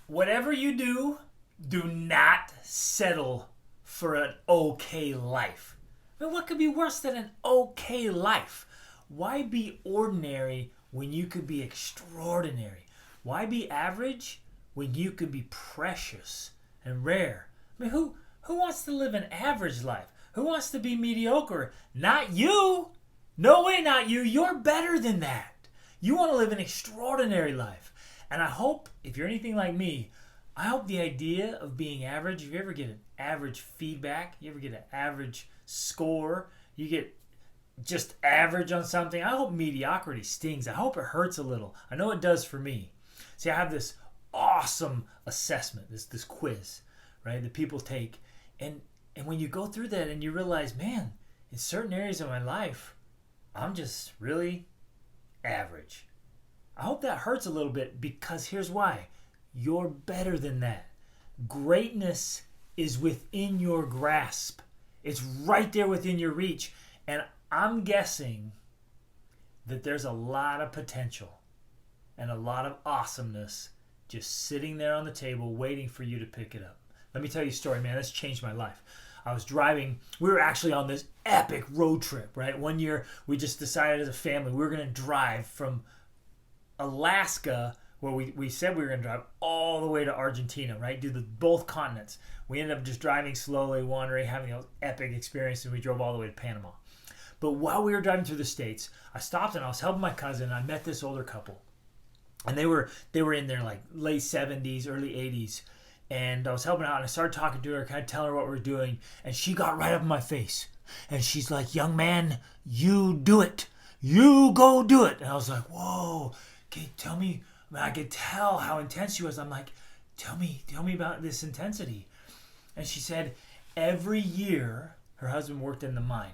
whatever you do, do not settle for an okay life. I mean, what could be worse than an okay life? Why be ordinary when you could be extraordinary? Why be average when you could be precious and rare? I mean, who wants to live an average life? Who wants to be mediocre? Not you. No way, not you. You're better than that. You want to live an extraordinary life. And I hope, if you're anything like me, I hope the idea of being average, if you ever get an average feedback, you ever get an average score, you get just average on something, I hope mediocrity stings. I hope it hurts a little. I know it does for me. See, I have this awesome assessment, this quiz, right, that people take. And when you go through that and you realize, man, in certain areas of my life, I'm just really average. I hope that hurts a little bit, because here's why. You're better than that. Greatness is within your grasp. It's right there within your reach. And I'm guessing that there's a lot of potential and a lot of awesomeness just sitting there on the table waiting for you to pick it up. Let me tell you a story, man. This changed my life. I was driving. We were actually on this epic road trip, right? One year, we just decided as a family we were going to drive from Alaska, where we said we were going to drive all the way to Argentina, right? Do both continents. We ended up just driving slowly, wandering, having an epic experience, and we drove all the way to Panama. But while we were driving through the States, I stopped and I was helping my cousin, and I met this older couple. And they were in their like late 70s, early 80s. And I was helping out, and I started talking to her, kind of telling her what we were doing. And she got right up in my face. And she's like, "Young man, you do it. You go do it." And I was like, whoa, okay, tell me. I mean, I could tell how intense she was. I'm like, tell me about this intensity. And she said, every year, her husband worked in the mine.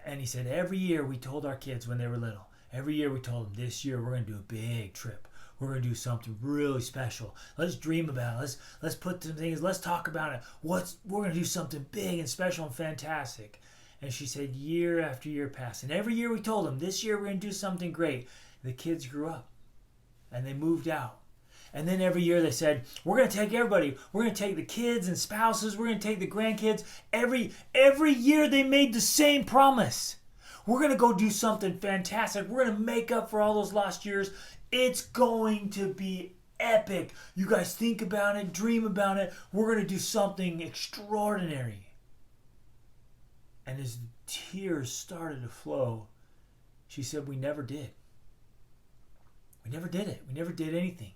And he said, every year we told our kids when they were little, every year we told them, this year we're going to do a big trip. We're going to do something really special. Let's dream about it. Let's put some things, let's talk about it. We're going to do something big and special and fantastic. And she said, year after year passed. And every year we told them, this year we're going to do something great. The kids grew up and they moved out. And then every year they said, we're going to take everybody. We're going to take the kids and spouses. We're going to take the grandkids. Every year they made the same promise. We're going to go do something fantastic. We're going to make up for all those lost years. It's going to be epic. You guys think about it, dream about it. We're going to do something extraordinary. And as tears started to flow, she said, we never did. We never did it. We never did anything.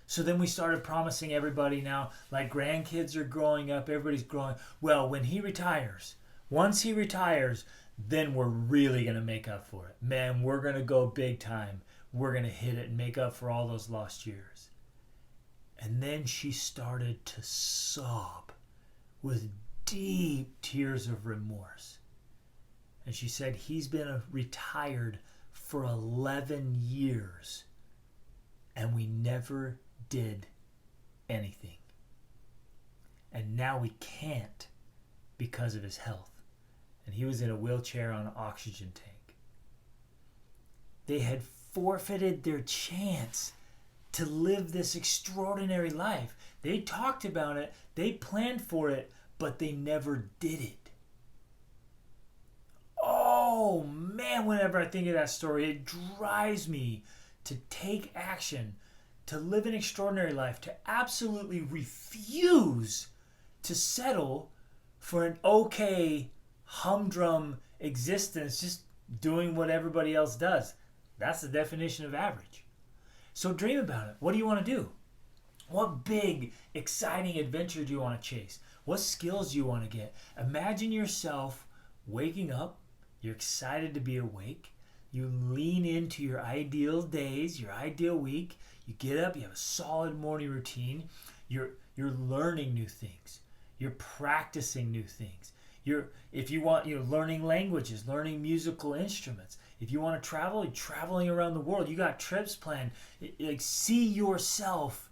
So then we started promising everybody now, like grandkids are growing up, everybody's growing. Well, when he retires, once he retires, then we're really going to make up for it. Man, we're going to go big time. We're going to hit it and make up for all those lost years. And then she started to sob with deep tears of remorse. And she said, he's been retired for 11 years, and we never did anything. And now we can't because of his health. And he was in a wheelchair on an oxygen tank. They had forfeited their chance to live this extraordinary life. They talked about it, they planned for it, but they never did it. Oh man, whenever I think of that story, it drives me to take action, to live an extraordinary life, to absolutely refuse to settle for an okay, humdrum existence, just doing what everybody else does. That's the definition of average. So dream about it. What do you want to do? What big, exciting adventure do you want to chase? What skills do you want to get? Imagine yourself waking up. You're excited to be awake. You lean into your ideal days, your ideal week. You get up, you have a solid morning routine. You're learning new things. You're practicing new things. You're learning languages, learning musical instruments. If you want to travel, you're traveling around the world. You got trips planned. Like, see yourself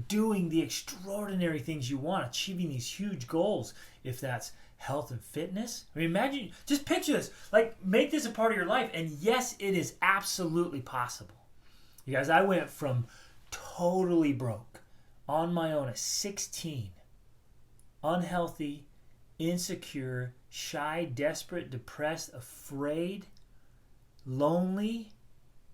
doing the extraordinary things you want, achieving these huge goals. If that's health and fitness. I mean, imagine, just picture this. Like, make this a part of your life. And yes, it is absolutely possible. You guys, I went from totally broke, on my own at 16, unhealthy, insecure, shy, desperate, depressed, afraid, lonely,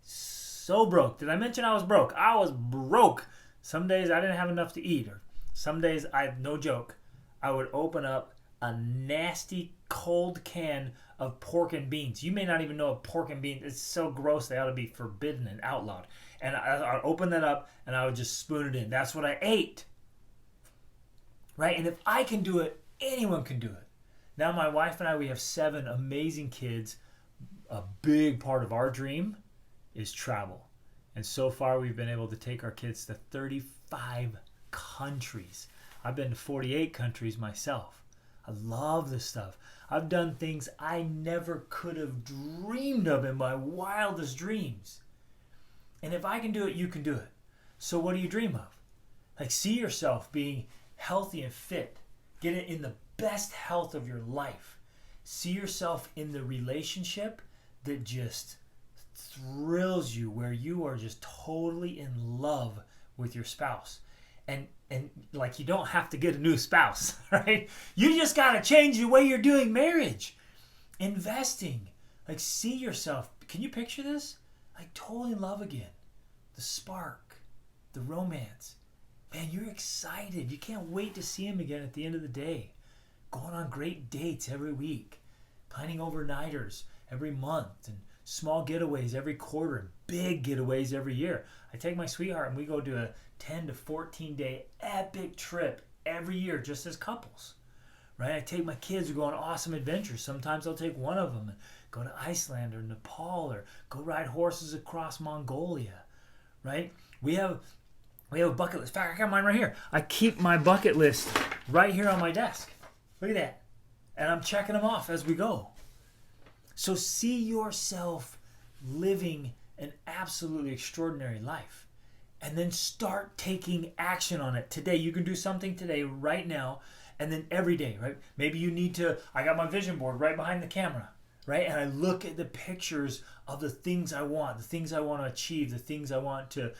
so broke. Did I mention I was broke? I was broke. Some days I didn't have enough to eat, or some days no joke, I would open up a nasty cold can of pork and beans. You may not even know a pork and beans. It's so gross they ought to be forbidden and outlawed. And I'd open that up and I would just spoon it in. That's what I ate. Right? And if I can do it, anyone can do it. Now my wife and I, we have 7 amazing kids. A big part of our dream is travel. And so far we've been able to take our kids to 35 countries. I've been to 48 countries myself. I love this stuff. I've done things I never could have dreamed of in my wildest dreams. And if I can do it, you can do it. So what do you dream of? Like, see yourself being healthy and fit. Get it in the best health of your life. See yourself in the relationship that just thrills you, where you are just totally in love with your spouse. And like, you don't have to get a new spouse, right? You just got to change the way you're doing marriage. Investing. Like, see yourself. Can you picture this? Like, totally in love again. The spark. The romance. Man, you're excited. You can't wait to see him again at the end of the day. Going on great dates every week. Planning overnighters every month. And small getaways every quarter. And big getaways every year. I take my sweetheart and we go to a 10 to 14 day epic trip every year just as couples. Right? I take my kids, we go on awesome adventures. Sometimes I'll take one of them and go to Iceland or Nepal, or go ride horses across Mongolia. Right? We have a bucket list. In fact, I got mine right here. I keep my bucket list right here on my desk. Look at that. And I'm checking them off as we go. So see yourself living an absolutely extraordinary life. And then start taking action on it today. You can do something today, right now, and then every day, right? Maybe you need to, I got my vision board right behind the camera, right? And I look at the pictures of the things I want, the things I want to achieve, the things I want to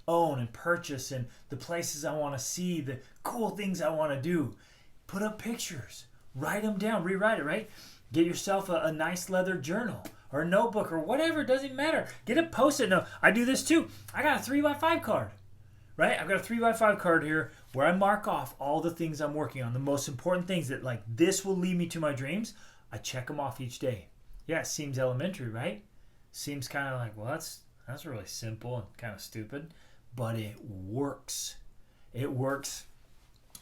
own and purchase, and the places I want to see, the cool things I want to do. Put up pictures, write them down, rewrite it, right? Get yourself a nice leather journal or a notebook or whatever. It doesn't matter. Get a Post-it note. I do this too. I got a 3x5 card, right? I've got a 3x5 card here where I mark off all the things I'm working on, the most important things that, like, this will lead me to my dreams. I check them off each day. Yeah, it seems elementary, right? Seems kind of like, well, that's really simple and kind of stupid, but it works. It works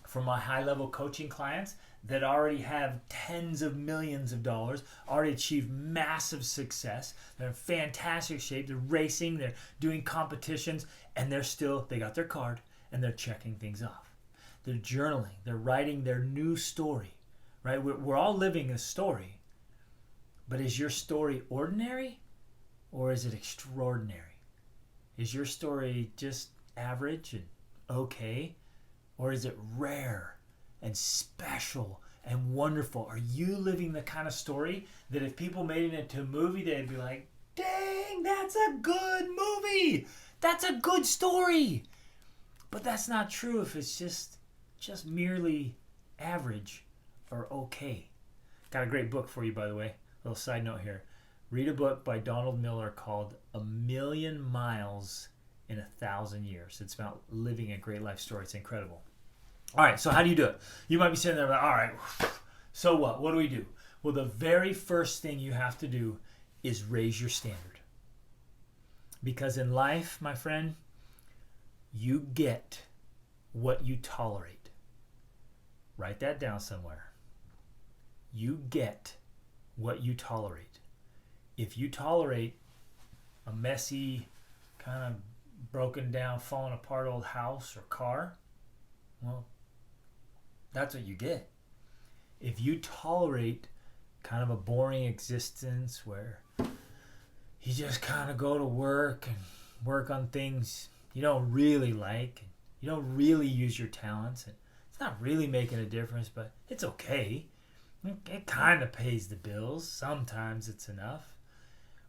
for my high-level coaching clients that already have tens of millions of dollars, already achieved massive success. They're in fantastic shape. They're racing, they're doing competitions, and they got their card, and they're checking things off. They're journaling. They're writing their new story, right? We're all living a story, but is your story ordinary, or is it extraordinary? Is your story just average and okay, or is it rare and special and wonderful? Are you living the kind of story that if people made it into a movie, they'd be like, dang, that's a good movie. That's a good story. But that's not true if it's just merely average or okay. Got a great book for you, by the way. A little side note here. Read a book by Donald Miller called A Million Miles in 1,000 Years. It's about living a great life story. It's incredible. All right, so how do you do it? You might be sitting there like, all right, so what? What do we do? Well, the very first thing you have to do is raise your standard. Because in life, my friend, you get what you tolerate. Write that down somewhere. You get what you tolerate. If you tolerate a messy, kind of broken down, falling apart old house or car, well, that's what you get. If you tolerate kind of a boring existence where you just kind of go to work and work on things you don't really like, and you don't really use your talents, and it's not really making a difference, but it's okay. It kind of pays the bills. Sometimes it's enough.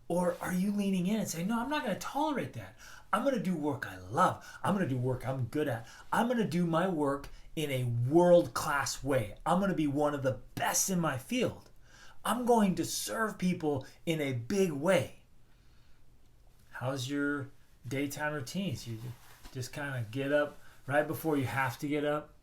Or are you leaning in and saying, no, I'm not going to tolerate that. I'm going to do work I love. I'm going to do work I'm good at. I'm going to do my work in a world-class way. I'm going to be one of the best in my field. I'm going to serve people in a big way. How's your daytime routines? You just kind of get up right before you have to get up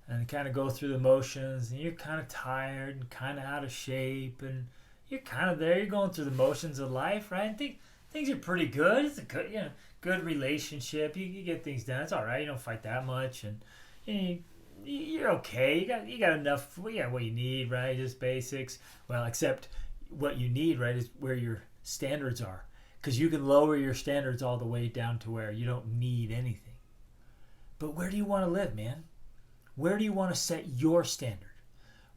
and kind of go through the motions, and you're kind of tired and kind of out of shape, and you're kind of there. You're going through the motions of life, right? And things are pretty good. It's a good, good relationship. You get things done. It's all right. You don't fight that much, and you're okay. You got enough. You got what you need, right? Just basics. Well, except what you need, right, is where your standards are, because you can lower your standards all the way down to where you don't need anything. But where do you want to live, man? Where do you want to set your standard?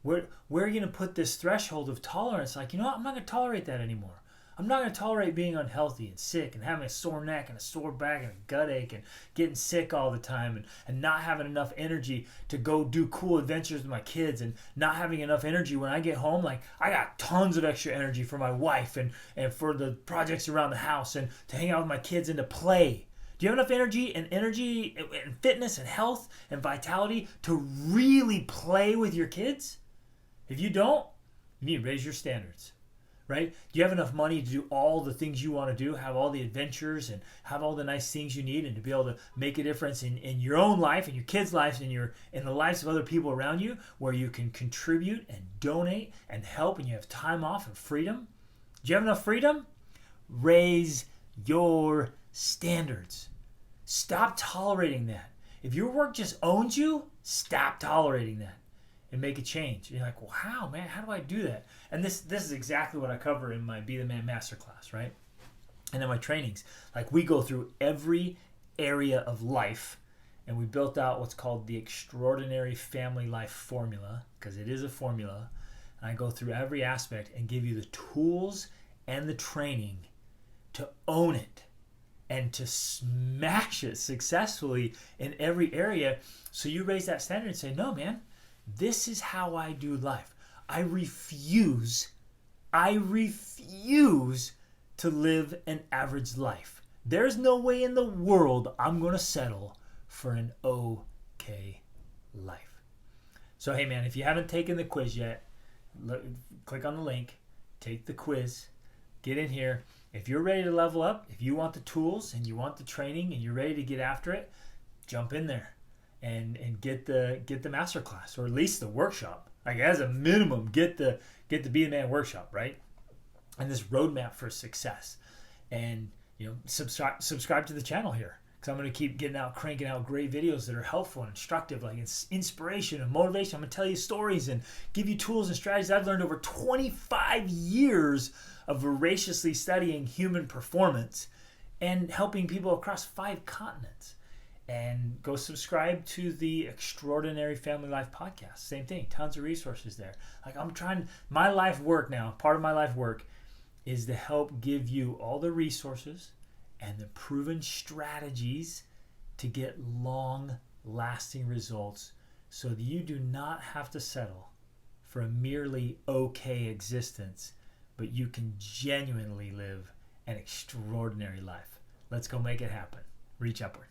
Where are you going to put this threshold of tolerance? Like, I'm not going to tolerate that anymore. I'm not going to tolerate being unhealthy and sick and having a sore neck and a sore back and a gut ache and getting sick all the time and not having enough energy to go do cool adventures with my kids, and not having enough energy when I get home. Like, I got tons of extra energy for my wife and for the projects around the house and to hang out with my kids and to play. Do you have enough energy and fitness and health and vitality to really play with your kids? If you don't, you need to raise your standards, right? Do you have enough money to do all the things you want to do, have all the adventures and have all the nice things you need, and to be able to make a difference in your own life and your kids' lives and in the lives of other people around you, where you can contribute and donate and help, and you have time off and freedom? Do you have enough freedom? Raise your standards. Stop tolerating that. If your work just owns you, stop tolerating that and make a change. You're like, well, how, man? How do I do that? And this is exactly what I cover in my Be the Man Masterclass, right? And in my trainings, like, we go through every area of life, and we built out what's called the Extraordinary Family Life Formula, because it is a formula. And I go through every aspect and give you the tools and the training to own it and to smash it successfully in every area. So you raise that standard and say, no, man, this is how I do life. I refuse to live an average life. There's no way in the world I'm going to settle for an okay life. So, hey, man, if you haven't taken the quiz yet, click on the link, take the quiz, get in here. If you're ready to level up, if you want the tools and you want the training and you're ready to get after it, jump in there and get the masterclass, or at least the workshop. Like, as a minimum, get the Be the Man workshop, right? And this roadmap for success. And subscribe to the channel here, because I'm going to keep cranking out great videos that are helpful and instructive, like inspiration and motivation. I'm going to tell you stories and give you tools and strategies I've learned over 25 years of voraciously studying human performance and helping people across 5 continents. And go subscribe to the Extraordinary Family Life podcast. Same thing, tons of resources there. Like, my life work now, part of my life work is to help give you all the resources and the proven strategies to get long-lasting results, so that you do not have to settle for a merely okay existence, but you can genuinely live an extraordinary life. Let's go make it happen. Reach upward.